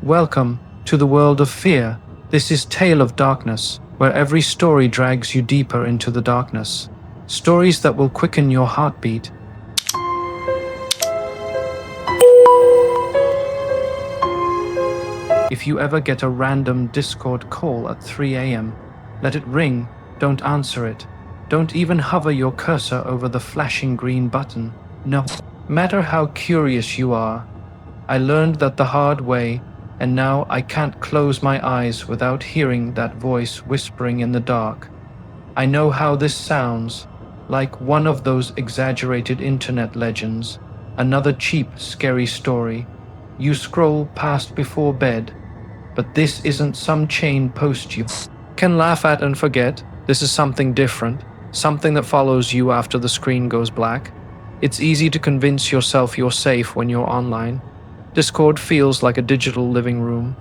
Welcome to the world of fear. This is Tale of Darkness, where every story drags you deeper into the darkness. Stories that will quicken your heartbeat. If you ever get a random Discord call at 3 a.m., let it ring, don't answer it. Don't even hover your cursor over the flashing green button. No matter how curious you are. I learned that the hard way, and now I can't close my eyes without hearing that voice whispering in the dark. I know how this sounds, like one of those exaggerated internet legends, another cheap, scary story you scroll past before bed. But this isn't some chain post you can laugh at and forget. This is something different, something that follows you after the screen goes black. It's easy to convince yourself you're safe when you're online. Discord feels like a digital living room.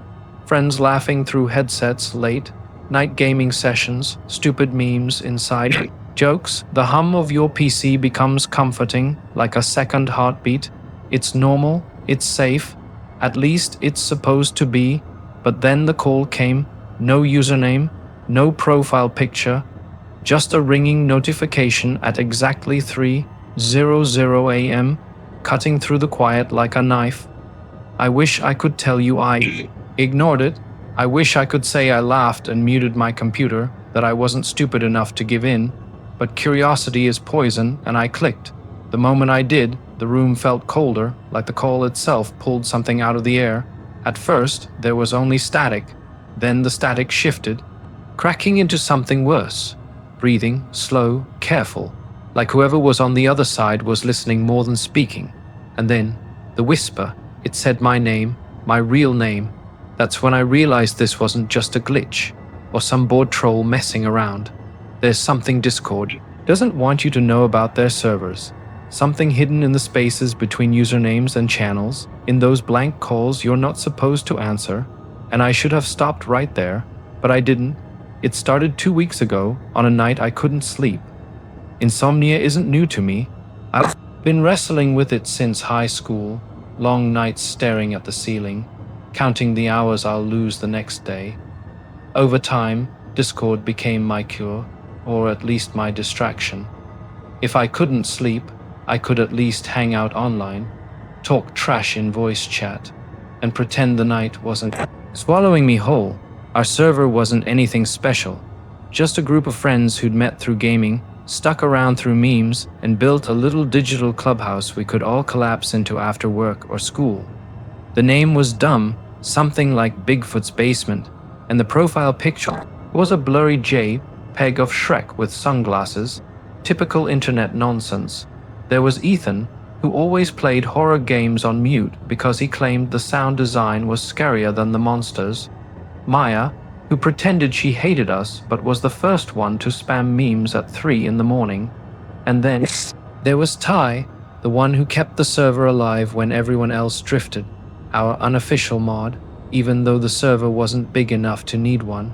Friends laughing through headsets late, night gaming sessions, stupid memes inside jokes. The hum of your PC becomes comforting, like a second heartbeat. It's normal, it's safe, at least it's supposed to be. But then the call came, no username, no profile picture, just a ringing notification at exactly 3:00 a.m., cutting through the quiet like a knife. I wish I could tell you I ignored it. I wish I could say I laughed and muted my computer, that I wasn't stupid enough to give in. But curiosity is poison, and I clicked. The moment I did, the room felt colder, like the call itself pulled something out of the air. At first, there was only static. Then the static shifted, cracking into something worse. Breathing, slow, careful, like whoever was on the other side was listening more than speaking. And then, the whisper. It said my name, my real name. That's when I realized this wasn't just a glitch, or some bored troll messing around. There's something Discord doesn't want you to know about their servers. Something hidden in the spaces between usernames and channels, in those blank calls you're not supposed to answer. And I should have stopped right there, but I didn't. It started 2 weeks ago, on a night I couldn't sleep. Insomnia isn't new to me. I've been wrestling with it since high school. Long nights staring at the ceiling, counting the hours I'll lose the next day. Over time, Discord became my cure, or at least my distraction. If I couldn't sleep, I could at least hang out online, talk trash in voice chat, and pretend the night wasn't swallowing me whole. Our server wasn't anything special, just a group of friends who'd met through gaming, stuck around through memes, and built a little digital clubhouse we could all collapse into after work or school. The name was dumb, something like Bigfoot's basement, and the profile picture was a blurry JPEG of Shrek with sunglasses, typical internet nonsense. There was Ethan, who always played horror games on mute because he claimed the sound design was scarier than the monsters. Maya, who pretended she hated us but was the first one to spam memes at 3 in the morning. And then there was Ty, the one who kept the server alive when everyone else drifted, our unofficial mod, even though the server wasn't big enough to need one.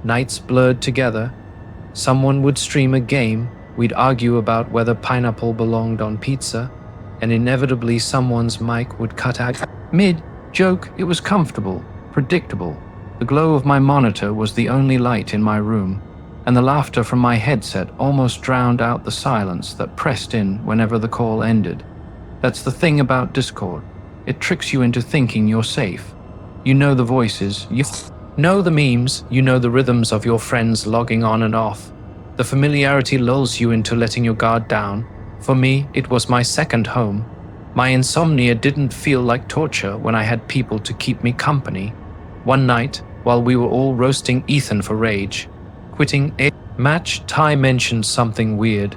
Nights blurred together. Someone would stream a game, we'd argue about whether pineapple belonged on pizza, and inevitably someone's mic would cut out mid-joke. It was comfortable, predictable. The glow of my monitor was the only light in my room, and the laughter from my headset almost drowned out the silence that pressed in whenever the call ended. That's the thing about Discord. It tricks you into thinking you're safe. You know the voices, you know the memes, you know the rhythms of your friends logging on and off. The familiarity lulls you into letting your guard down. For me, it was my second home. My insomnia didn't feel like torture when I had people to keep me company. One night, while we were all roasting Ethan for rage, quitting a match, Ty mentioned something weird.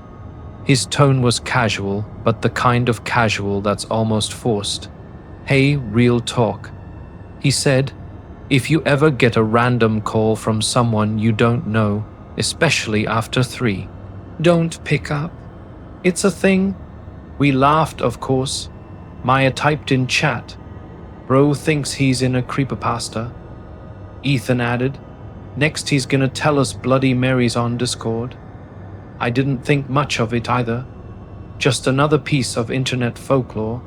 His tone was casual, but the kind of casual that's almost forced. Hey, real talk. He said, if you ever get a random call from someone you don't know, especially after 3, don't pick up. It's a thing. We laughed, of course. Maya typed in chat, bro thinks he's in a creepypasta. Ethan added, next he's gonna tell us Bloody Mary's on Discord. I didn't think much of it either. Just another piece of internet folklore.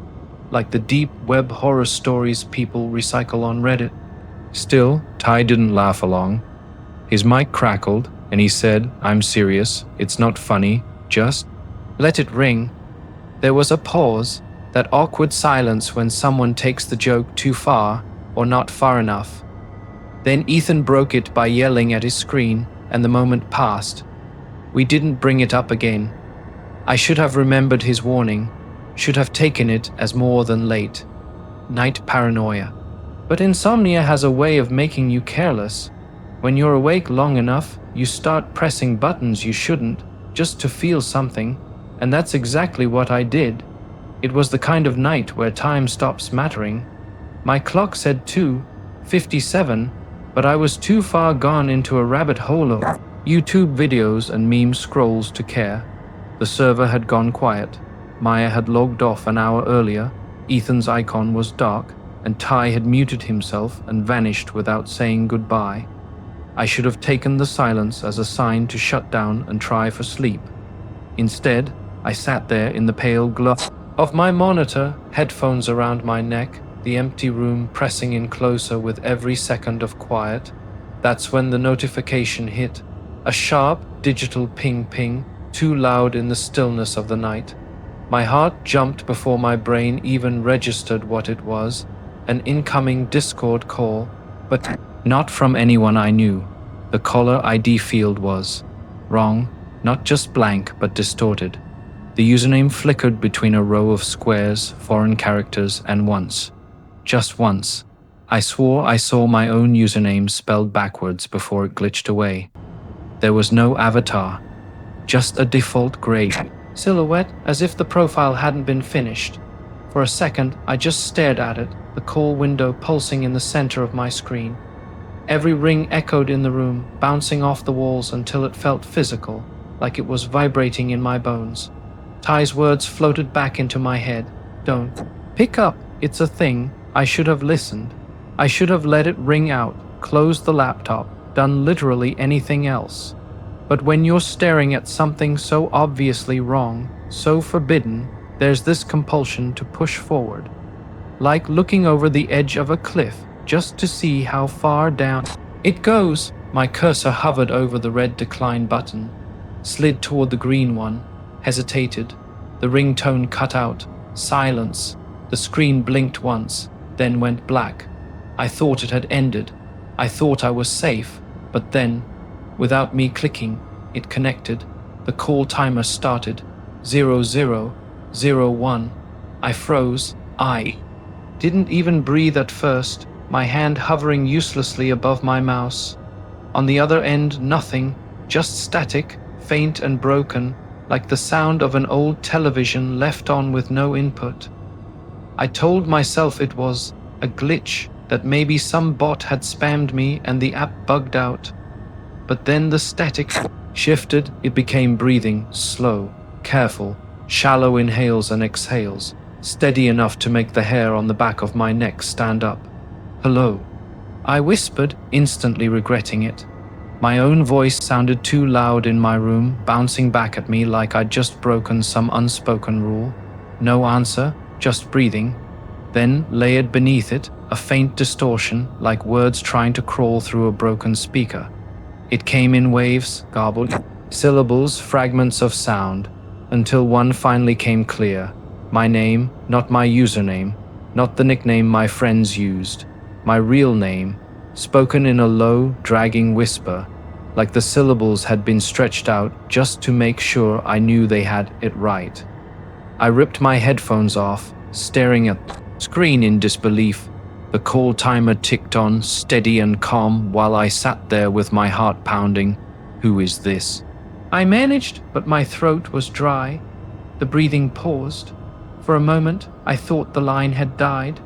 like the deep web horror stories people recycle on Reddit. Still, Ty didn't laugh along. His mic crackled, and he said, "I'm serious, it's not funny, just let it ring." There was a pause, that awkward silence when someone takes the joke too far or not far enough. Then Ethan broke it by yelling at his screen, and the moment passed. We didn't bring it up again. I should have remembered his warning, should have taken it as more than late. Night paranoia. But insomnia has a way of making you careless. When you're awake long enough, you start pressing buttons you shouldn't, just to feel something, and that's exactly what I did. It was the kind of night where time stops mattering. My clock said 2:57, but I was too far gone into a rabbit hole of YouTube videos and meme scrolls to care. The server had gone quiet. Maya had logged off an hour earlier, Ethan's icon was dark, and Ty had muted himself and vanished without saying goodbye. I should have taken the silence as a sign to shut down and try for sleep. Instead, I sat there in the pale glow of my monitor, headphones around my neck, the empty room pressing in closer with every second of quiet. That's when the notification hit. A sharp, digital ping-ping, too loud in the stillness of the night. My heart jumped before my brain even registered what it was. An incoming Discord call, but not from anyone I knew. The caller ID field was wrong, not just blank but distorted. The username flickered between a row of squares, foreign characters, and once, just once, I swore I saw my own username spelled backwards before it glitched away. There was no avatar, just a default gray silhouette as if the profile hadn't been finished. For a second, I just stared at it, the call window pulsing in the center of my screen. Every ring echoed in the room, bouncing off the walls until it felt physical, like it was vibrating in my bones. Ty's words floated back into my head. "Don't pick up, it's a thing." I should have listened. I should have let it ring out, closed the laptop, done literally anything else. But when you're staring at something so obviously wrong, so forbidden, there's this compulsion to push forward. Like looking over the edge of a cliff just to see how far down it goes. My cursor hovered over the red decline button, slid toward the green one, hesitated. The ringtone cut out. Silence. The screen blinked once, then went black. I thought it had ended. I thought I was safe, but then, without me clicking, it connected. The call timer started. 0001. I froze. I didn't even breathe at first, my hand hovering uselessly above my mouse. On the other end, nothing, just static, faint and broken, like the sound of an old television left on with no input. I told myself it was a glitch, that maybe some bot had spammed me and the app bugged out. But then the static shifted, it became breathing, slow, careful, shallow inhales and exhales, steady enough to make the hair on the back of my neck stand up. "Hello," I whispered, instantly regretting it. My own voice sounded too loud in my room, bouncing back at me like I'd just broken some unspoken rule. No answer, just breathing. Then, layered beneath it, a faint distortion, like words trying to crawl through a broken speaker. It came in waves, garbled, syllables, fragments of sound, until one finally came clear. My name, not my username, not the nickname my friends used. My real name, spoken in a low, dragging whisper, like the syllables had been stretched out just to make sure I knew they had it right. I ripped my headphones off, staring at the screen in disbelief. The call timer ticked on, steady and calm, while I sat there with my heart pounding. Who is this? I managed, but my throat was dry. The breathing paused. For a moment, I thought the line had died.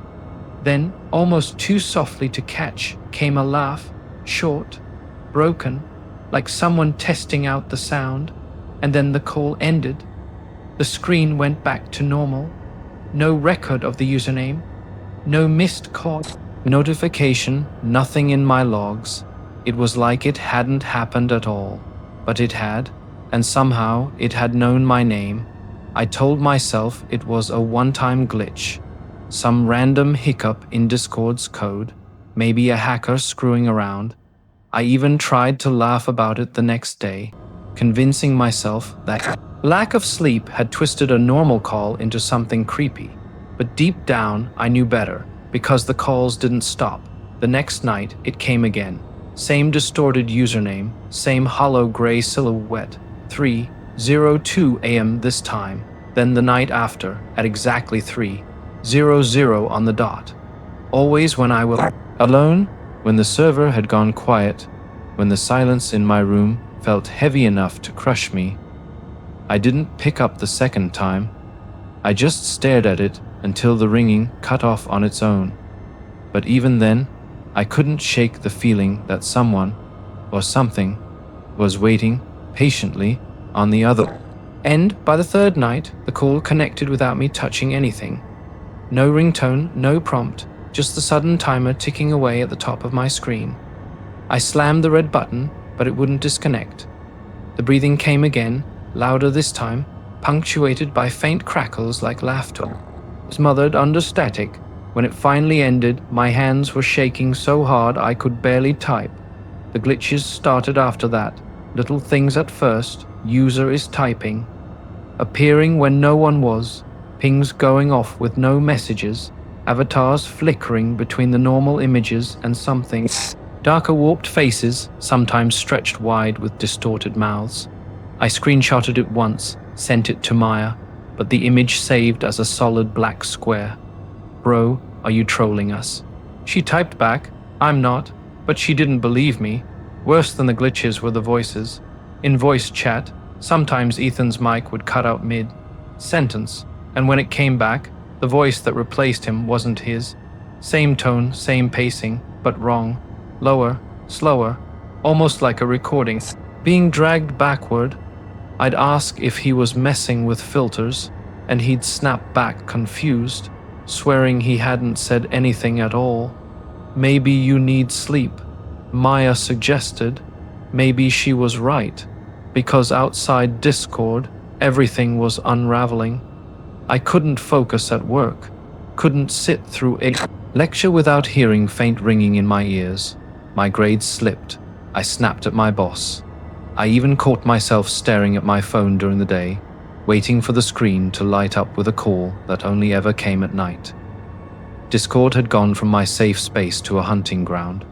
Then, almost too softly to catch, came a laugh, short, broken, like someone testing out the sound, and then the call ended. The screen went back to normal. No record of the username, no missed call, notification, nothing in my logs. It was like it hadn't happened at all, but it had, and somehow it had known my name. I told myself it was a one-time glitch. Some random hiccup in Discord's code, maybe a hacker screwing around. I even tried to laugh about it the next day, convincing myself that lack of sleep had twisted a normal call into something creepy. But deep down, I knew better, because the calls didn't stop. The next night, it came again. Same distorted username, same hollow gray silhouette. 3:02 a.m. this time. Then the night after, at exactly 3:00 on the dot. Always when I was alone, when the server had gone quiet, when the silence in my room felt heavy enough to crush me. I didn't pick up the second time. I just stared at it until the ringing cut off on its own. But even then, I couldn't shake the feeling that someone, or something, was waiting patiently on the other end. By the third night, the call connected without me touching anything. No ringtone, no prompt, just the sudden timer ticking away at the top of my screen. I slammed the red button, but it wouldn't disconnect. The breathing came again, louder this time, punctuated by faint crackles like laughter, smothered under static. When it finally ended, my hands were shaking so hard I could barely type. The glitches started after that. Little things at first, user is typing, appearing when no one was, pings going off with no messages, avatars flickering between the normal images and something, darker warped faces, sometimes stretched wide with distorted mouths. I screenshotted it once, sent it to Maya, but the image saved as a solid black square. Bro, are you trolling us? She typed back, I'm not, but she didn't believe me. Worse than the glitches were the voices. In voice chat, sometimes Ethan's mic would cut out mid-sentence, and when it came back, the voice that replaced him wasn't his. Same tone, same pacing, but wrong. Lower, slower, almost like a recording. Being dragged backward, I'd ask if he was messing with filters, and he'd snap back confused, swearing he hadn't said anything at all. Maybe you need sleep, Maya suggested. Maybe she was right, because outside Discord, everything was unraveling. I couldn't focus at work, couldn't sit through a lecture without hearing faint ringing in my ears. My grades slipped. I snapped at my boss. I even caught myself staring at my phone during the day, waiting for the screen to light up with a call that only ever came at night. Discord had gone from my safe space to a hunting ground.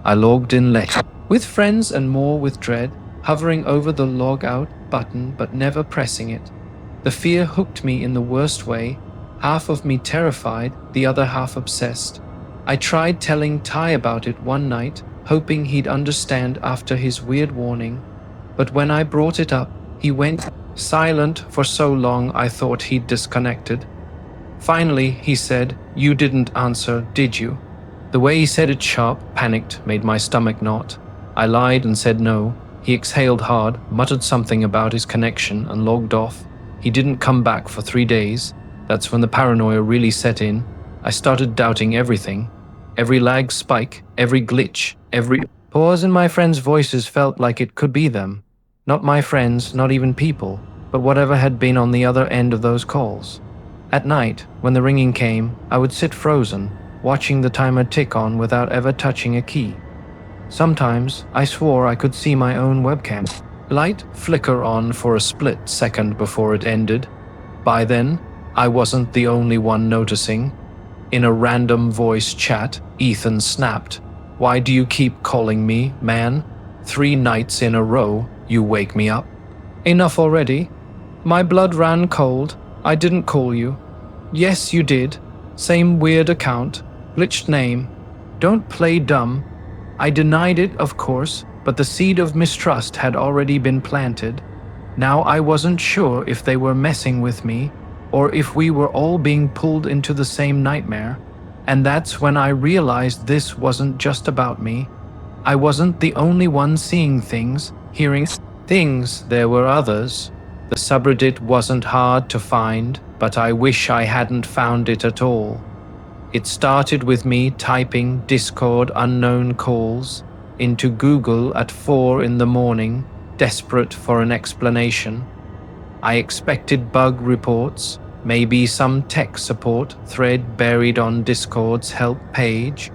I logged in late, with friends and more with dread, hovering over the log out button but never pressing it. The fear hooked me in the worst way, half of me terrified, the other half obsessed. I tried telling Ty about it one night, hoping he'd understand after his weird warning, but when I brought it up, he went silent for so long I thought he'd disconnected. Finally, he said, "You didn't answer, did you?" The way he said it sharp, panicked, made my stomach knot. I lied and said no. He exhaled hard, muttered something about his connection and logged off. He didn't come back for 3 days. That's when the paranoia really set in. I started doubting everything. Every lag spike, every glitch, every pause in my friends' voices felt like it could be them. Not my friends, not even people, but whatever had been on the other end of those calls. At night, when the ringing came, I would sit frozen, watching the timer tick on without ever touching a key. Sometimes, I swore I could see my own webcam light flicker on for a split second before it ended. By then, I wasn't the only one noticing. In a random voice chat, Ethan snapped, "Why do you keep calling me, man? 3 nights in a row, you wake me up." Enough already. My blood ran cold. I didn't call you. Yes, you did. Same weird account. Glitched name. Don't play dumb. I denied it, of course, but the seed of mistrust had already been planted. Now I wasn't sure if they were messing with me, or if we were all being pulled into the same nightmare. And that's when I realized this wasn't just about me. I wasn't the only one seeing things, hearing things. There were others. The subreddit wasn't hard to find, but I wish I hadn't found it at all. It started with me typing Discord unknown calls into Google at 4 in the morning, desperate for an explanation. I expected bug reports, Maybe some tech support thread buried on Discord's help page.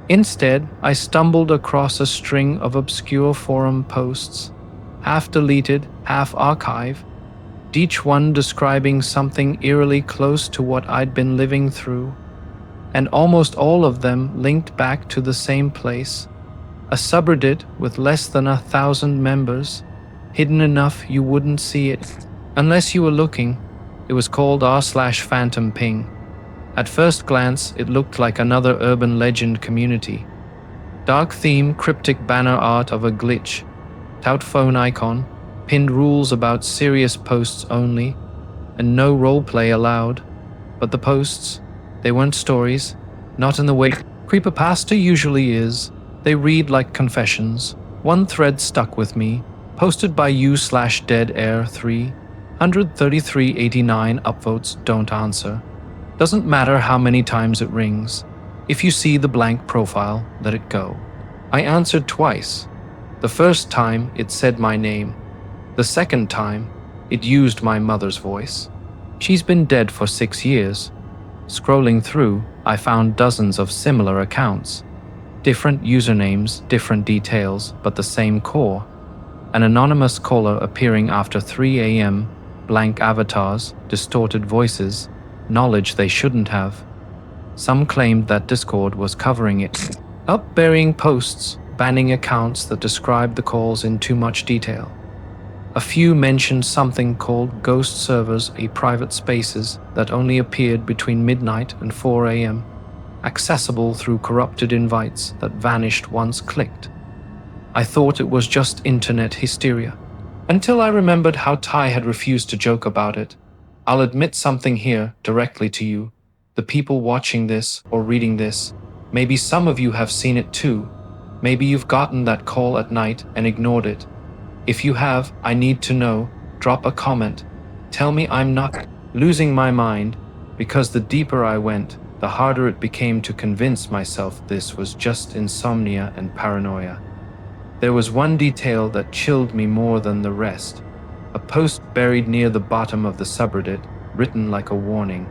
Instead, I stumbled across a string of obscure forum posts, half deleted, half archived, each one describing something eerily close to what I'd been living through, and almost all of them linked back to the same place, a subreddit with less than 1,000 members, hidden enough you wouldn't see it unless you were looking. It was called r/Phantom Ping. At first glance, it looked like another urban legend community. Dark theme, cryptic banner art of a glitch, tout phone icon, pinned rules about serious posts only, and no roleplay allowed. But the posts, they weren't stories, not in the way Creepypasta usually is. They read like confessions. One thread stuck with me, posted by u/deadair3, 133.89 upvotes, don't answer. Doesn't matter how many times it rings. If you see the blank profile, let it go. I answered twice. The first time, it said my name. The second time, it used my mother's voice. She's been dead for 6 years. Scrolling through, I found dozens of similar accounts. Different usernames, different details, but the same core. An anonymous caller appearing after 3 a.m., blank avatars, distorted voices, knowledge they shouldn't have. Some claimed that Discord was covering it up, burying posts, banning accounts that described the calls in too much detail. A few mentioned something called ghost servers, a private spaces that only appeared between midnight and 4 a.m., accessible through corrupted invites that vanished once clicked. I thought it was just internet hysteria, until I remembered how Ty had refused to joke about it. I'll admit something here directly to you, the people watching this or reading this. Maybe some of you have seen it too. Maybe you've gotten that call at night and ignored it. If you have, I need to know. Drop a comment. Tell me I'm not losing my mind, because the deeper I went, the harder it became to convince myself this was just insomnia and paranoia. There was one detail that chilled me more than the rest. A post buried near the bottom of the subreddit, written like a warning.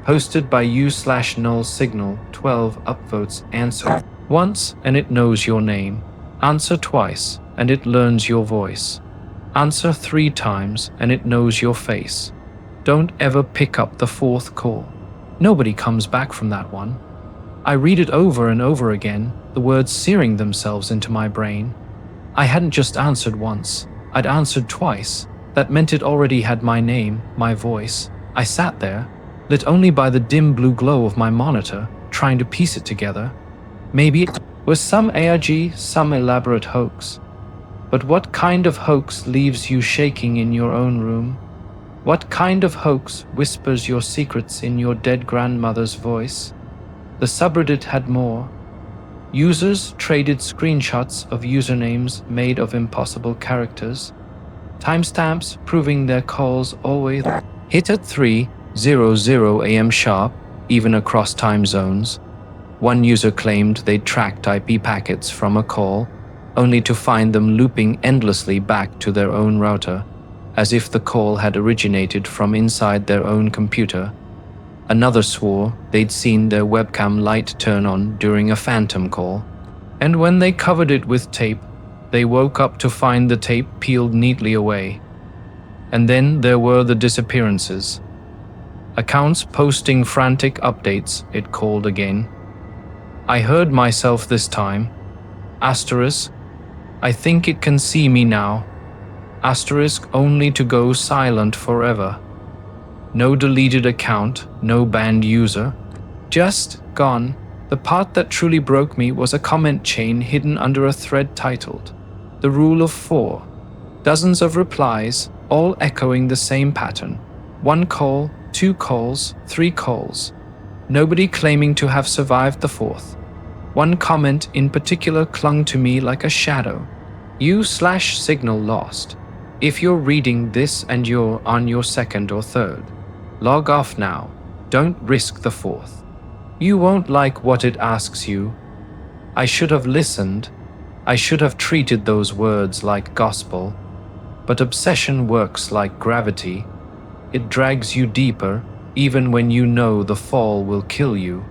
Posted by u/nullsignal, 12 upvotes, answer once and it knows your name. Answer twice and it learns your voice. Answer 3 times and it knows your face. Don't ever pick up the 4th call. Nobody comes back from that one. I read it over and over again, the words searing themselves into my brain. I hadn't just answered once, I'd answered twice. That meant it already had my name, my voice. I sat there, lit only by the dim blue glow of my monitor, trying to piece it together. Maybe it was some ARG, some elaborate hoax. But what kind of hoax leaves you shaking in your own room? What kind of hoax whispers your secrets in your dead grandmother's voice? The subreddit had more. Users traded screenshots of usernames made of impossible characters. Timestamps proving their calls always hit at 3:00 a.m. sharp, even across time zones. One user claimed they'd tracked IP packets from a call, only to find them looping endlessly back to their own router, as if the call had originated from inside their own computer. Another swore they'd seen their webcam light turn on during a phantom call, and when they covered it with tape, they woke up to find the tape peeled neatly away. And then there were the disappearances. Accounts posting frantic updates, it called again. I heard myself this time. Asterisk, I think it can see me now. Asterisk only to go silent forever. No deleted account, no banned user. Just gone. The part that truly broke me was a comment chain hidden under a thread titled, "The Rule of 4." Dozens of replies, all echoing the same pattern. 1 call, 2 calls, 3 calls. Nobody claiming to have survived the 4th. One comment in particular clung to me like a shadow. U/signal lost. If you're reading this and you're on your 2nd or 3rd, log off now. Don't risk the 4th. You won't like what it asks you. I should have listened. I should have treated those words like gospel. But obsession works like gravity. It drags you deeper, even when you know the fall will kill you.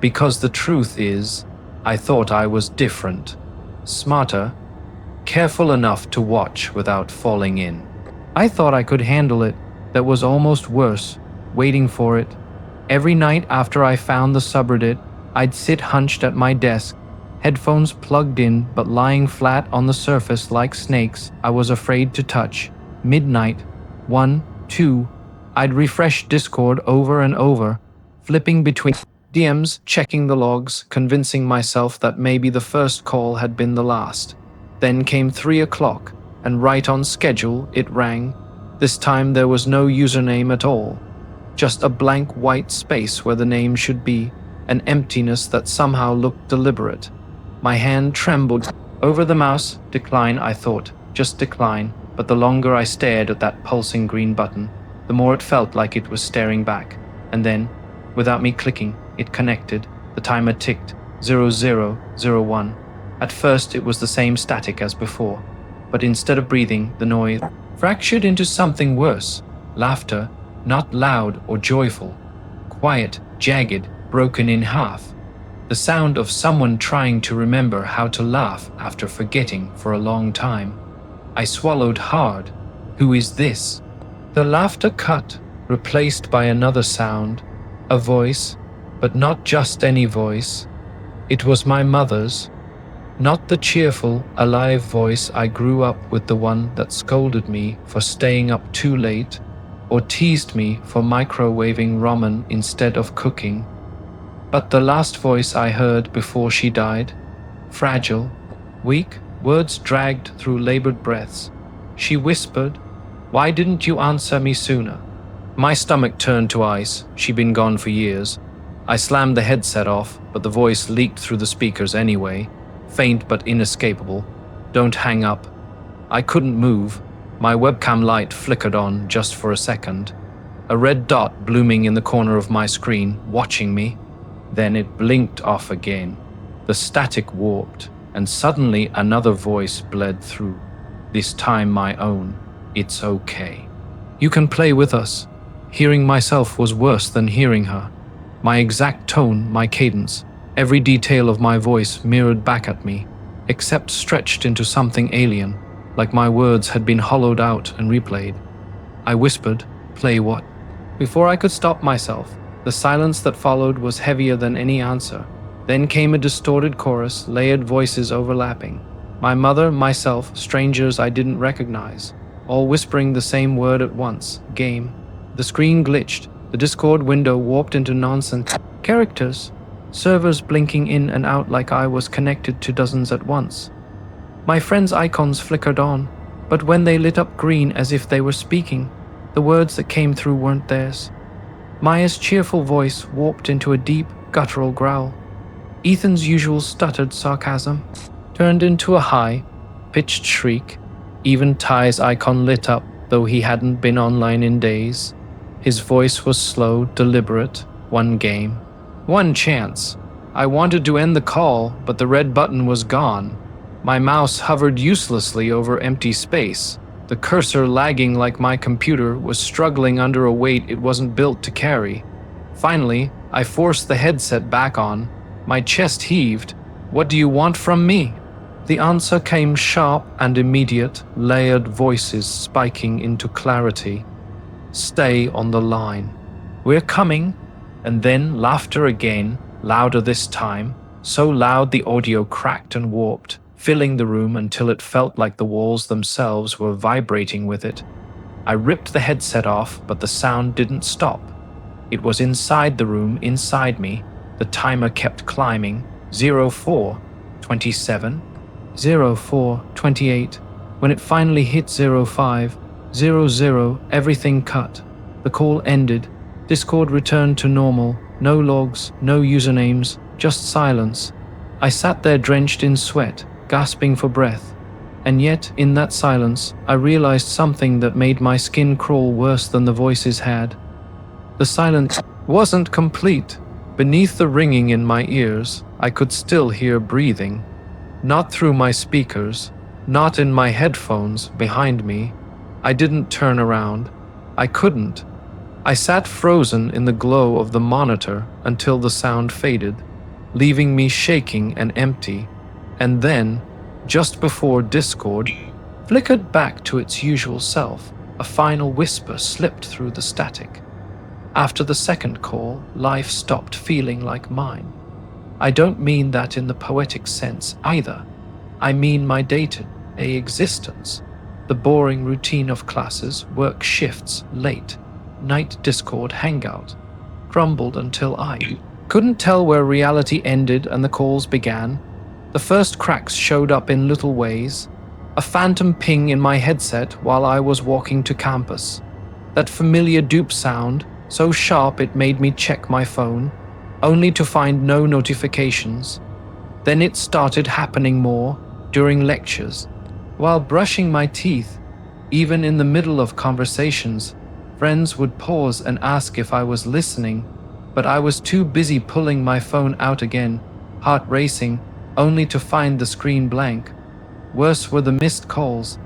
Because the truth is, I thought I was different, smarter, careful enough to watch without falling in. I thought I could handle it. That was almost worse, waiting for it. Every night after I found the subreddit, I'd sit hunched at my desk, headphones plugged in but lying flat on the surface like snakes I was afraid to touch. Midnight, 1, 2, I'd refresh Discord over and over, flipping between DMs, checking the logs, convincing myself that maybe the first call had been the last. Then came 3 o'clock, and right on schedule it rang. This time there was no username at all, just a blank white space where the name should be, an emptiness that somehow looked deliberate. My hand trembled over the mouse. Decline, I thought, just decline, but the longer I stared at that pulsing green button, the more it felt like it was staring back. And then, without me clicking, it connected. The timer ticked, 0001. At first it was the same static as before, but instead of breathing, the noise fractured into something worse. Laughter, not loud or joyful. Quiet, jagged, broken in half. The sound of someone trying to remember how to laugh after forgetting for a long time. I swallowed hard. Who is this? The laughter cut, replaced by another sound. A voice, but not just any voice. It was my mother's. Not the cheerful, alive voice I grew up with, the one that scolded me for staying up too late, or teased me for microwaving ramen instead of cooking. But the last voice I heard before she died, fragile, weak, words dragged through labored breaths. She whispered, "Why didn't you answer me sooner?" My stomach turned to ice. She'd been gone for years. I slammed the headset off, but the voice leaked through the speakers anyway. Faint but inescapable. "Don't hang up." I couldn't move. My webcam light flickered on just for a second. A red dot blooming in the corner of my screen, watching me. Then it blinked off again. The static warped, and suddenly another voice bled through. This time my own. "It's okay. You can play with us." Hearing myself was worse than hearing her. My exact tone, my cadence, every detail of my voice mirrored back at me, except stretched into something alien, like my words had been hollowed out and replayed. I whispered, "Play what?" Before I could stop myself, the silence that followed was heavier than any answer. Then came a distorted chorus, layered voices overlapping. My mother, myself, strangers I didn't recognize, all whispering the same word at once, "Game." The screen glitched, the Discord window warped into nonsense characters, servers blinking in and out like I was connected to dozens at once. My friends' icons flickered on, but when they lit up green as if they were speaking, the words that came through weren't theirs. Maya's cheerful voice warped into a deep, guttural growl. Ethan's usual stuttered sarcasm turned into a high-pitched shriek. Even Ty's icon lit up, though he hadn't been online in days. His voice was slow, deliberate. "One game. One chance." I wanted to end the call, but the red button was gone. My mouse hovered uselessly over empty space. The cursor lagging like my computer was struggling under a weight it wasn't built to carry. Finally, I forced the headset back on. My chest heaved. "What do you want from me?" The answer came sharp and immediate, layered voices spiking into clarity. "Stay on the line. We're coming." And then laughter again, louder this time, so loud the audio cracked and warped, filling the room until it felt like the walls themselves were vibrating with it. I ripped the headset off, but the sound didn't stop. It was inside the room, inside me. The timer kept climbing. 04, 27, 04, 28. When it finally hit 05, 00, everything cut. The call ended. Discord returned to normal. No logs, no usernames, just silence. I sat there drenched in sweat, gasping for breath. And yet, in that silence, I realized something that made my skin crawl worse than the voices had. The silence wasn't complete. Beneath the ringing in my ears, I could still hear breathing. Not through my speakers, not in my headphones behind me. I didn't turn around. I couldn't. I sat frozen in the glow of the monitor until the sound faded, leaving me shaking and empty, and then, just before Discord flickered back to its usual self, a final whisper slipped through the static. After the second call, life stopped feeling like mine. I don't mean that in the poetic sense either. I mean my day-to-day existence. The boring routine of classes, work shifts, late, night Discord hangout, crumbled until I couldn't tell where reality ended and the calls began. The first cracks showed up in little ways. A phantom ping in my headset while I was walking to campus. That familiar dupe sound, so sharp it made me check my phone, only to find no notifications. Then it started happening more during lectures. While brushing my teeth, even in the middle of conversations, friends would pause and ask if I was listening, but I was too busy pulling my phone out again, heart racing, only to find the screen blank. Worse were the missed calls.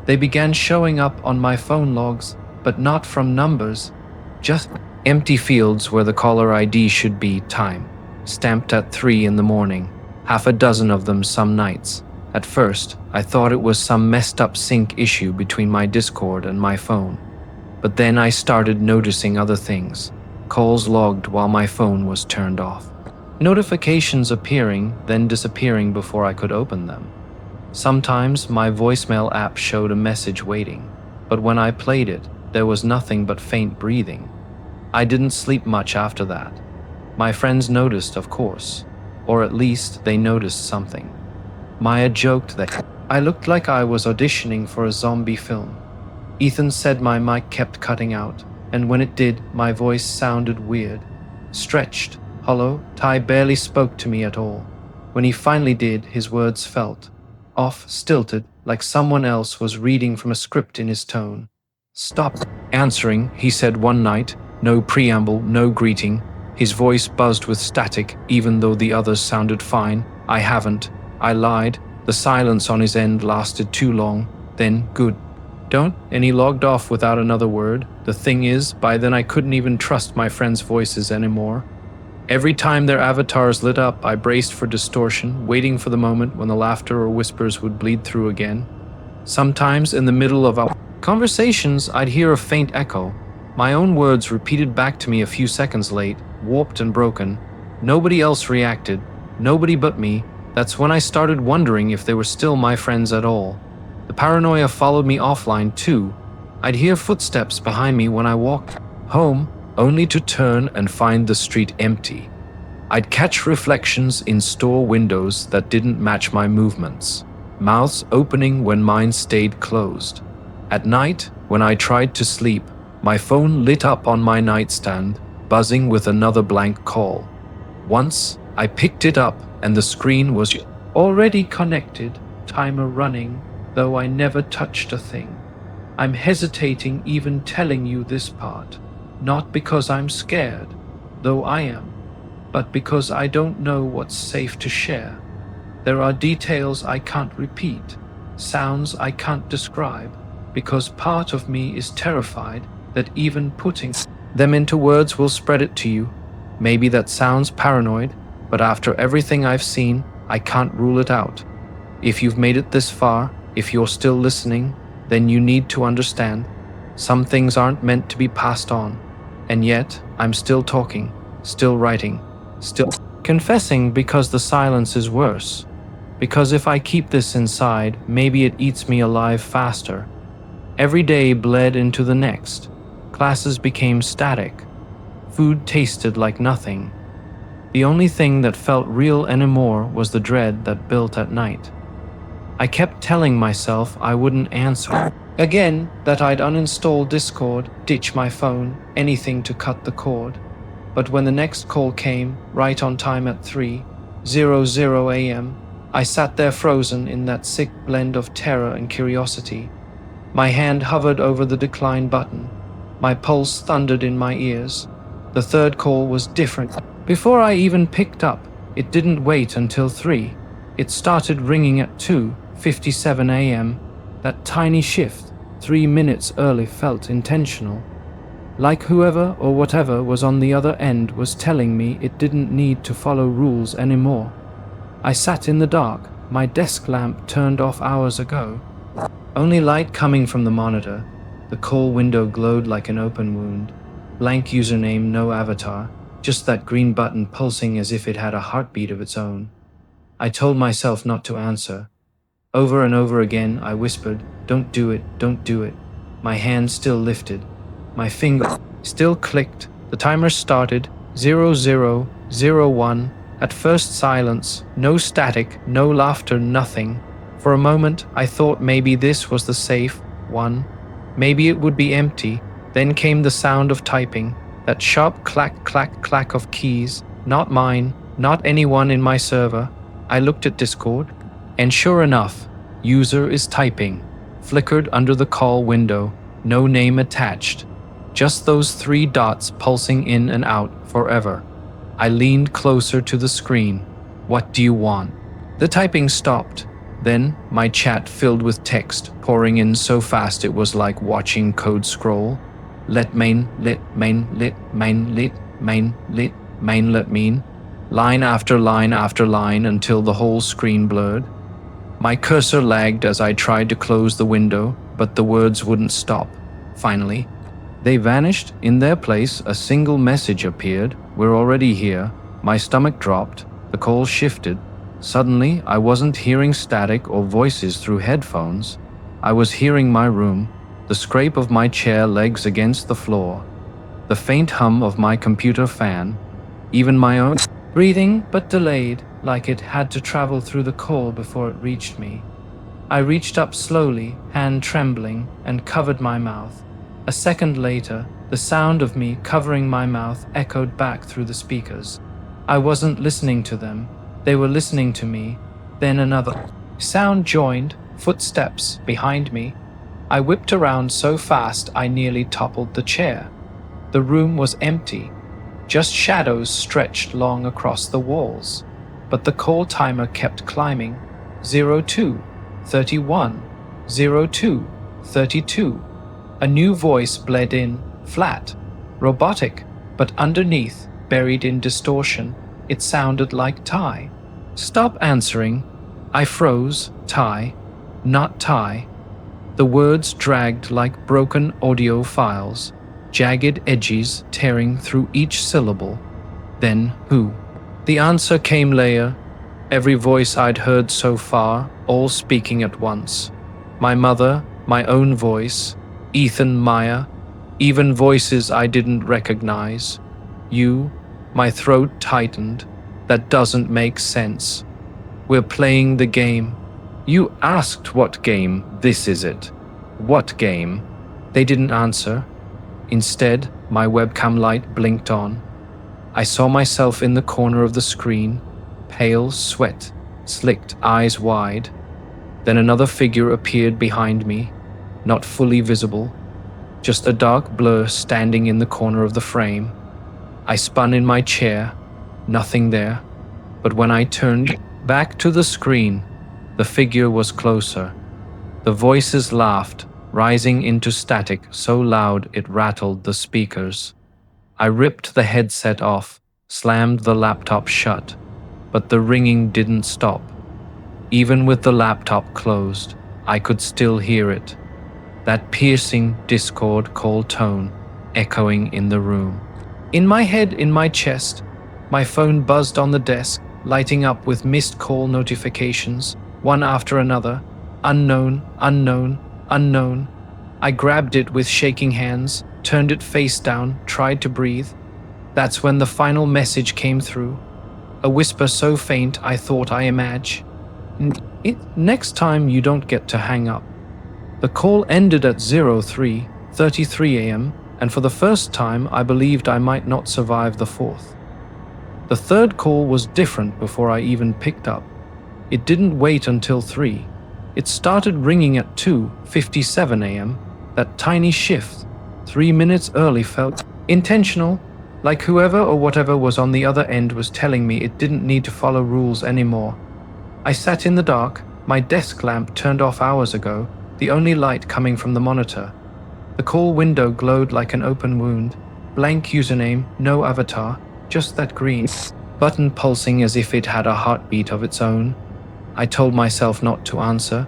They began showing up on my phone logs, but not from numbers, just empty fields where the caller ID should be time, stamped at 3 in the morning, half a dozen of them some nights. At first, I thought it was some messed up sync issue between my Discord and my phone. But then I started noticing other things. Calls logged while my phone was turned off. Notifications appearing, then disappearing before I could open them. Sometimes my voicemail app showed a message waiting, but when I played it, there was nothing but faint breathing. I didn't sleep much after that. My friends noticed, of course, or at least they noticed something. Maya joked that I looked like I was auditioning for a zombie film. Ethan said my mic kept cutting out, and when it did, my voice sounded weird, stretched, hollow. Ty barely spoke to me at all. When he finally did, his words felt off, stilted, like someone else was reading from a script in his tone. "Stop answering," he said one night. No preamble, no greeting. His voice buzzed with static, even though the others sounded fine. "I haven't." I lied. The silence on his end lasted too long. Then, "Good. Don't," and he logged off without another word. The thing is, by then I couldn't even trust my friends' voices anymore. Every time their avatars lit up, I braced for distortion, waiting for the moment when the laughter or whispers would bleed through again. Sometimes, in the middle of our conversations, I'd hear a faint echo. My own words repeated back to me a few seconds late, warped and broken. Nobody else reacted. Nobody but me. That's when I started wondering if they were still my friends at all. The paranoia followed me offline too. I'd hear footsteps behind me when I walked home, only to turn and find the street empty. I'd catch reflections in store windows that didn't match my movements, mouths opening when mine stayed closed. At night, when I tried to sleep, my phone lit up on my nightstand, buzzing with another blank call. Once, I picked it up and the screen was already connected, timer running, though I never touched a thing. I'm hesitating even telling you this part, not because I'm scared, though I am, but because I don't know what's safe to share. There are details I can't repeat, sounds I can't describe, because part of me is terrified that even putting them into words will spread it to you. Maybe that sounds paranoid, but after everything I've seen, I can't rule it out. If you've made it this far, if you're still listening, then you need to understand. Some things aren't meant to be passed on. And yet, I'm still talking, still writing, still confessing because the silence is worse. Because if I keep this inside, maybe it eats me alive faster. Every day bled into the next. Classes became static. Food tasted like nothing. The only thing that felt real anymore was the dread that built at night. I kept telling myself I wouldn't answer. Again, that I'd uninstall Discord, ditch my phone, anything to cut the cord. But when the next call came, right on time at 3:00 a.m., I sat there frozen in that sick blend of terror and curiosity. My hand hovered over the decline button. My pulse thundered in my ears. The third call was different. Before I even picked up, it didn't wait until 3. It started ringing at 2:57 a.m. That tiny shift, 3 minutes early, felt intentional. like whoever or whatever was on the other end was telling me it didn't need to follow rules anymore. I sat in the dark, my desk lamp turned off hours ago. Only light coming from the monitor. The call window glowed like an open wound. Blank username, no avatar, just that green button pulsing as if it had a heartbeat of its own. I told myself not to answer. Over and over again, I whispered, "Don't do it, don't do it." My hand still lifted. My finger still clicked. The timer started, 0001. At first silence, no static, no laughter, nothing. For a moment, I thought maybe this was the safe one. Maybe it would be empty. Then came the sound of typing, that sharp clack, clack, clack of keys. Not mine, not anyone in my server. I looked at Discord, and sure enough, user is typing, flickered under the call window, no name attached. Just those 3 dots pulsing in and out forever. I leaned closer to the screen. What do you want? The typing stopped. Then my chat filled with text, pouring in so fast it was like watching code scroll. Let main, lit, main, lit, main, lit, main, lit, main, let mean. Line after line after line until the whole screen blurred. My cursor lagged as I tried to close the window, but the words wouldn't stop. Finally, they vanished. In their place, a single message appeared. We're already here. My stomach dropped. The call shifted. Suddenly, I wasn't hearing static or voices through headphones. I was hearing my room, the scrape of my chair legs against the floor, the faint hum of my computer fan, even my own breathing, but delayed, like it had to travel through the call before it reached me. I reached up slowly, hand trembling, and covered my mouth. A second later, the sound of me covering my mouth echoed back through the speakers. I wasn't listening to them. They were listening to me. Then another sound joined, footsteps behind me. I whipped around so fast I nearly toppled the chair. The room was empty. Just shadows stretched long across the walls. But the call timer kept climbing. 02, 31, 02, 32. A new voice bled in, flat, robotic, but underneath, buried in distortion, it sounded like Ty. Stop answering. I froze. Ty. Not Ty. The words dragged like broken audio files, jagged edges tearing through each syllable. Then who? The answer came later. Every voice I'd heard so far, all speaking at once. My mother, my own voice, Ethan Meyer, even voices I didn't recognize. You, my throat tightened. That doesn't make sense. We're playing the game. You asked what game. This is it. What game? They didn't answer. Instead, my webcam light blinked on. I saw myself in the corner of the screen, pale, sweat, slicked, eyes wide. Then another figure appeared behind me, not fully visible, just a dark blur standing in the corner of the frame. I spun in my chair, nothing there, but when I turned back to the screen, the figure was closer. The voices laughed, rising into static so loud it rattled the speakers. I ripped the headset off, slammed the laptop shut, but the ringing didn't stop. Even with the laptop closed, I could still hear it. That piercing Discord call tone echoing in the room. In my head, in my chest, my phone buzzed on the desk, lighting up with missed call notifications, one after another. Unknown, unknown, unknown. I grabbed it with shaking hands, turned it face down, tried to breathe. That's when the final message came through. A whisper so faint I thought I imagined. Next time you don't get to hang up. The call ended at 03:33 a.m., and for the first time I believed I might not survive the fourth. The third call was different before I even picked up. It didn't wait until 3. It started ringing at 2:57 a.m. That tiny shift, 3 minutes early, felt intentional, like whoever or whatever was on the other end was telling me it didn't need to follow rules anymore. I sat in the dark, my desk lamp turned off hours ago, the only light coming from the monitor. The call window glowed like an open wound. Blank username, no avatar, just that green button pulsing as if it had a heartbeat of its own. I told myself not to answer.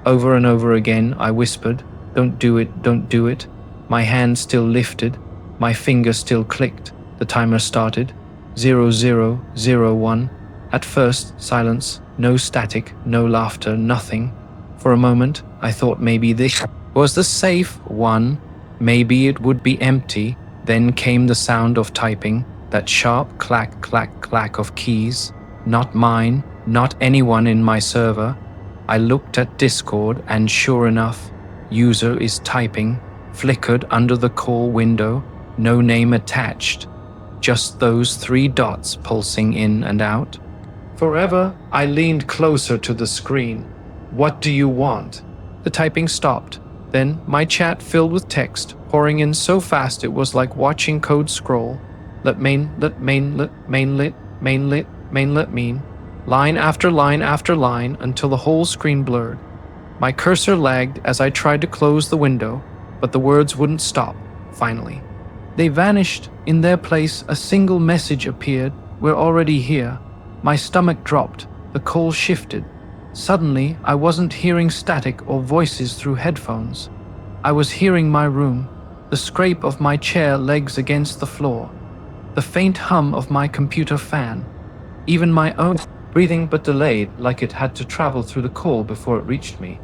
Over and over again, I whispered, "Don't do it, don't do it." My hand still lifted. My finger still clicked. The timer started. 0001. At first, silence. No static, no laughter, nothing. For a moment, I thought maybe this was the safe one. Maybe it would be empty. Then came the sound of typing, that sharp clack, clack, clack of keys. Not mine, not anyone in my server. I looked at Discord and sure enough, user is typing, flickered under the call window, no name attached. Just those 3 dots pulsing in and out. Forever, I leaned closer to the screen. "What do you want?" The typing stopped. Then my chat filled with text, pouring in so fast it was like watching code scroll. Let main, let main, let mainlet, mainlet, mainlet mean. Line after line after line until the whole screen blurred. My cursor lagged as I tried to close the window, but the words wouldn't stop, finally. They vanished. In their place, a single message appeared. "We're already here." My stomach dropped. The call shifted. Suddenly, I wasn't hearing static or voices through headphones. I was hearing my room, the scrape of my chair legs against the floor, the faint hum of my computer fan, even my own breathing, but delayed, like it had to travel through the call before it reached me.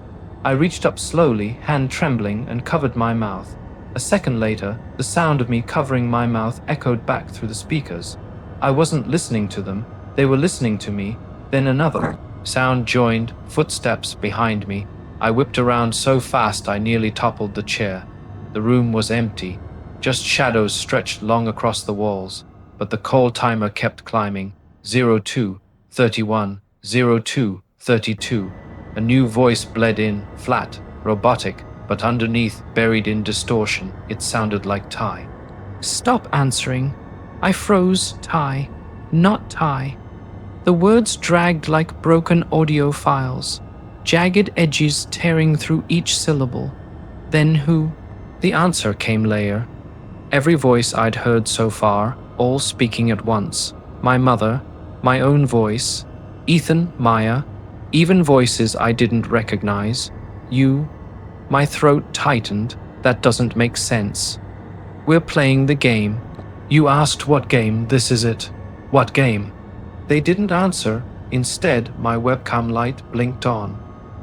I reached up slowly, hand trembling, and covered my mouth. A second later, the sound of me covering my mouth echoed back through the speakers. I wasn't listening to them, they were listening to me. Then another sound joined, footsteps behind me. I whipped around so fast I nearly toppled the chair. The room was empty, just shadows stretched long across the walls, but the call timer kept climbing. 02, 31, 02, 32. A new voice bled in, flat, robotic, but underneath, buried in distortion, it sounded like Ty. "Stop answering." I froze. Ty. Not Ty. The words dragged like broken audio files, jagged edges tearing through each syllable. "Then who?" The answer came later. Every voice I'd heard so far, all speaking at once. My mother, my own voice, Ethan, Maya, even voices I didn't recognize. "You." My throat tightened. That doesn't make sense. "We're playing the game." "You asked what game, this is it." "What game?" They didn't answer. Instead, my webcam light blinked on.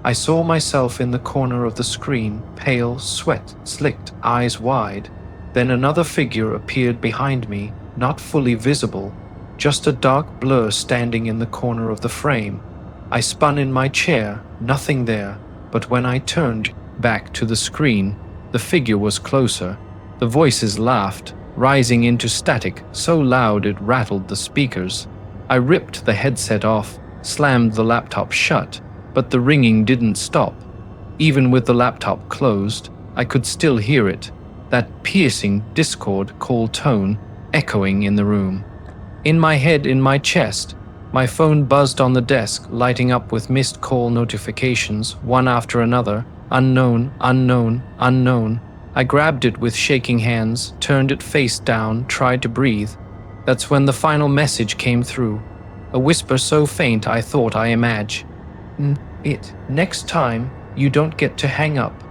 I saw myself in the corner of the screen, pale, sweat slicked, eyes wide. Then another figure appeared behind me, not fully visible, just a dark blur standing in the corner of the frame. I spun in my chair, nothing there, but when I turned back to the screen, the figure was closer. The voices laughed, rising into static so loud it rattled the speakers. I ripped the headset off, slammed the laptop shut, but the ringing didn't stop. Even with the laptop closed, I could still hear it, that piercing Discord call tone echoing in the room. In my head, in my chest, my phone buzzed on the desk, lighting up with missed call notifications, one after another. Unknown, unknown, unknown. I grabbed it with shaking hands, turned it face down, tried to breathe. That's when the final message came through. A whisper so faint I thought I imagined it. "Next time, you don't get to hang up."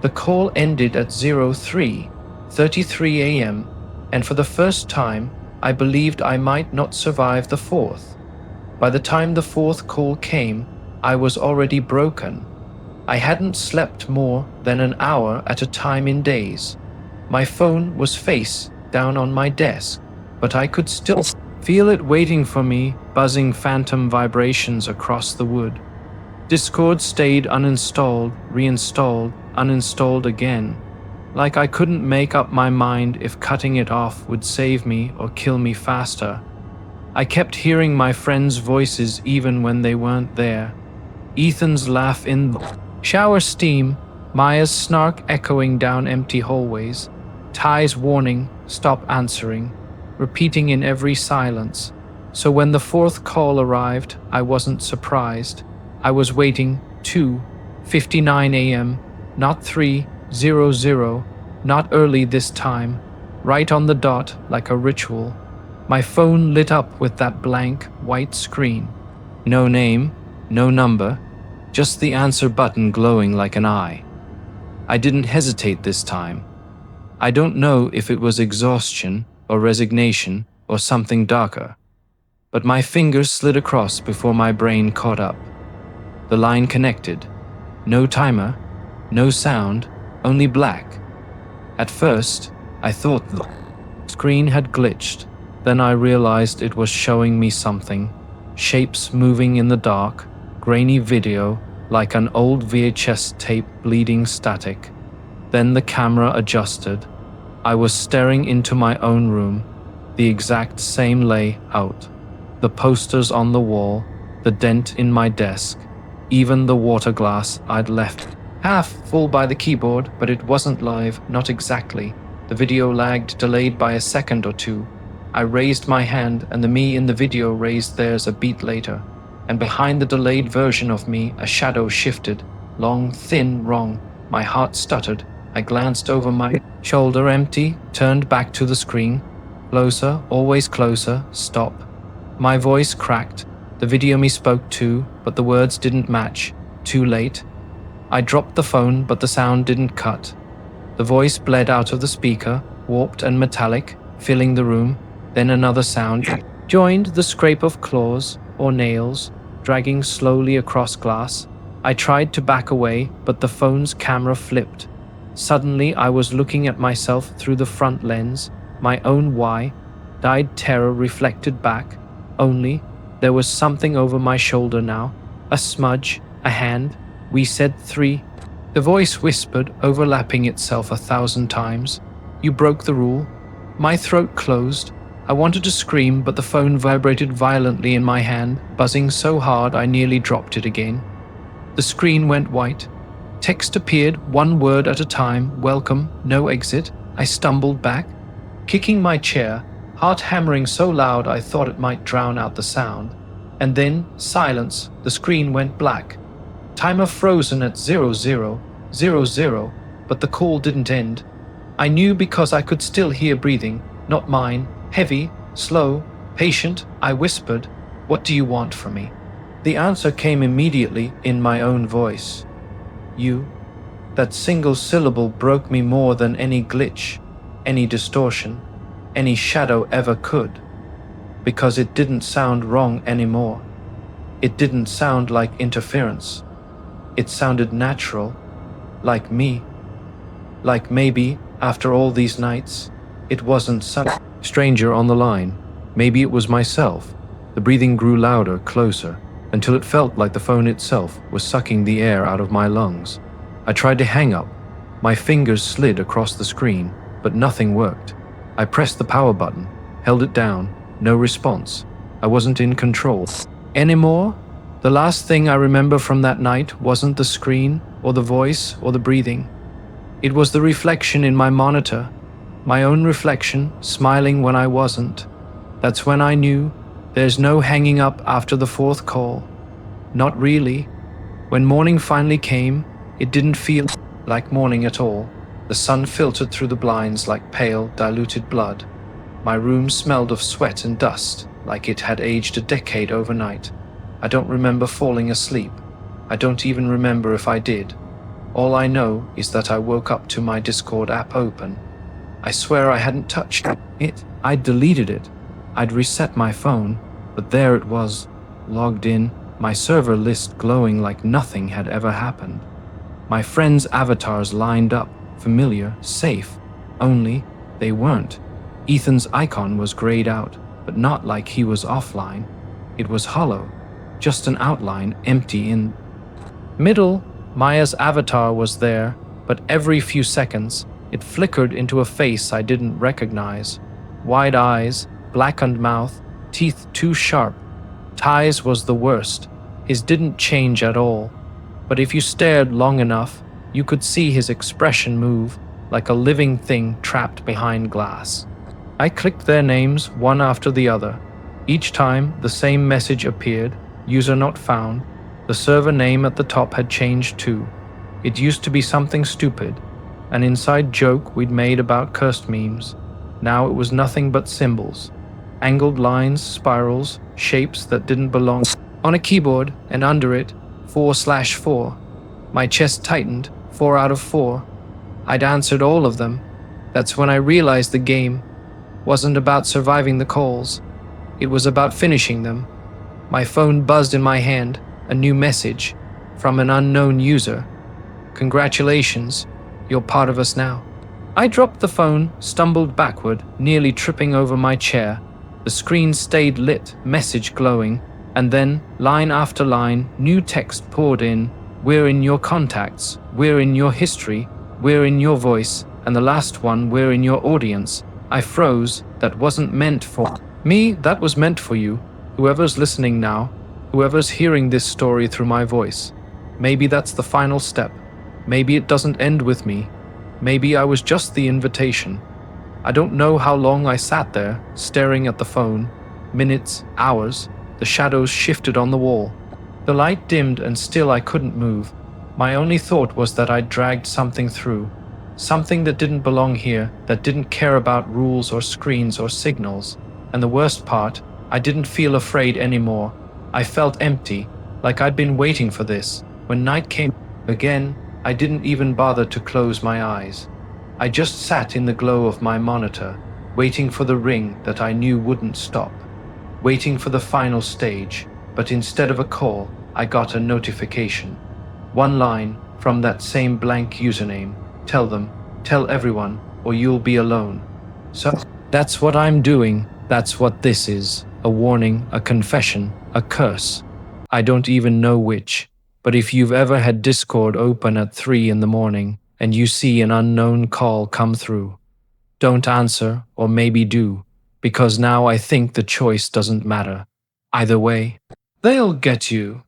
The call ended at 03:33 a.m., and for the first time, I believed I might not survive the fourth. By the time the fourth call came, I was already broken. I hadn't slept more than an hour at a time in days. My phone was face down on my desk, but I could still feel it waiting for me, buzzing phantom vibrations across the wood. Discord stayed uninstalled, reinstalled, uninstalled again, like I couldn't make up my mind if cutting it off would save me or kill me faster. I kept hearing my friends' voices even when they weren't there. Ethan's laugh in the shower steam, Maya's snark echoing down empty hallways, Ty's warning, "Stop answering," repeating in every silence. So when the fourth call arrived, I wasn't surprised. I was waiting. 2:59 a.m., not 3:00, Not early this time, right on the dot like a ritual. My phone lit up with that blank, white screen. No name, no number, just the answer button glowing like an eye. I didn't hesitate this time. I don't know if it was exhaustion or resignation or something darker, but my fingers slid across before my brain caught up. The line connected. No timer, no sound, only black. At first, I thought the screen had glitched. Then I realized it was showing me something. Shapes moving in the dark, grainy video like an old VHS tape bleeding static. Then the camera adjusted. I was staring into my own room, the exact same layout. The posters on the wall, the dent in my desk, even the water glass I'd left half full by the keyboard, but it wasn't live, not exactly. The video lagged, delayed by a second or two. I raised my hand, and the me in the video raised theirs a beat later. And behind the delayed version of me, a shadow shifted. Long, thin, wrong. My heart stuttered. I glanced over my shoulder, empty, turned back to the screen. Closer, always closer, stop. My voice cracked. The video me spoke too, but the words didn't match. Too late. I dropped the phone, but the sound didn't cut. The voice bled out of the speaker, warped and metallic, filling the room. Then another sound joined, the scrape of claws or nails, dragging slowly across glass. I tried to back away, but the phone's camera flipped. Suddenly, I was looking at myself through the front lens, my own wide-eyed terror reflected back. Only, there was something over my shoulder now, a smudge, a hand. We said 3. The voice whispered, overlapping itself 1,000 times. You broke the rule. My throat closed. I wanted to scream, but the phone vibrated violently in my hand, buzzing so hard I nearly dropped it again. The screen went white. Text appeared, one word at a time, welcome, no exit. I stumbled back, kicking my chair, heart hammering so loud I thought it might drown out the sound. And then, silence, the screen went black. Timer frozen at 0000, but the call didn't end. I knew because I could still hear breathing, not mine, heavy, slow, patient. I whispered, "What do you want from me?" The answer came immediately in my own voice. You. That single syllable broke me more than any glitch, any distortion, any shadow ever could, because it didn't sound wrong anymore. It didn't sound like interference. It sounded natural, like me. Like maybe, after all these nights, it wasn't some stranger on the line. Maybe it was myself. The breathing grew louder, closer, until it felt like the phone itself was sucking the air out of my lungs. I tried to hang up. My fingers slid across the screen, but nothing worked. I pressed the power button, held it down, no response. I wasn't in control anymore. The last thing I remember from that night wasn't the screen, or the voice, or the breathing. It was the reflection in my monitor, my own reflection, smiling when I wasn't. That's when I knew there's no hanging up after the 4th call. Not really. When morning finally came, it didn't feel like morning at all. The sun filtered through the blinds like pale, diluted blood. My room smelled of sweat and dust, like it had aged a decade overnight. I don't remember falling asleep. I don't even remember if I did. All I know is that I woke up to my Discord app open. I swear I hadn't touched it. I'd deleted it. I'd reset my phone, but there it was, logged in, my server list glowing like nothing had ever happened. My friends' avatars lined up, familiar, safe, only they weren't. Ethan's icon was grayed out, but not like he was offline. It was hollow, just an outline, empty in middle. Maya's avatar was there, but every few seconds, it flickered into a face I didn't recognize. Wide eyes, blackened mouth, teeth too sharp. Ty's was the worst. His didn't change at all, but if you stared long enough, you could see his expression move, like a living thing trapped behind glass. I clicked their names one after the other. Each time, the same message appeared, user not found. The server name at the top had changed too. It used to be something stupid, an inside joke we'd made about cursed memes. Now it was nothing but symbols. Angled lines, spirals, shapes that didn't belong. On a keyboard, and under it, 4/4. My chest tightened, 4 out of 4. I'd answered all of them. That's when I realized the game wasn't about surviving the calls. It was about finishing them. My phone buzzed in my hand, a new message from an unknown user. Congratulations, you're part of us now. I dropped the phone, stumbled backward, nearly tripping over my chair. The screen stayed lit, message glowing, and then, line after line, new text poured in. We're in your contacts, we're in your history, we're in your voice, and the last one, we're in your audience. I froze. That wasn't meant for me, that was meant for you. Whoever's listening now, whoever's hearing this story through my voice. Maybe that's the final step. Maybe it doesn't end with me. Maybe I was just the invitation. I don't know how long I sat there, staring at the phone. Minutes, hours. The shadows shifted on the wall. The light dimmed and still I couldn't move. My only thought was that I'd dragged something through. Something that didn't belong here, that didn't care about rules or screens or signals. And the worst part, I didn't feel afraid anymore. I felt empty, like I'd been waiting for this. When night came again, I didn't even bother to close my eyes. I just sat in the glow of my monitor, waiting for the ring that I knew wouldn't stop. Waiting for the final stage, but instead of a call, I got a notification. One line from that same blank username. Tell everyone, or you'll be alone. So that's what I'm doing. That's what this is. A warning, a confession, a curse. I don't even know which. But if you've ever had Discord open at 3 in the morning and you see an unknown call come through, don't answer, or maybe do, because now I think the choice doesn't matter. Either way, they'll get you.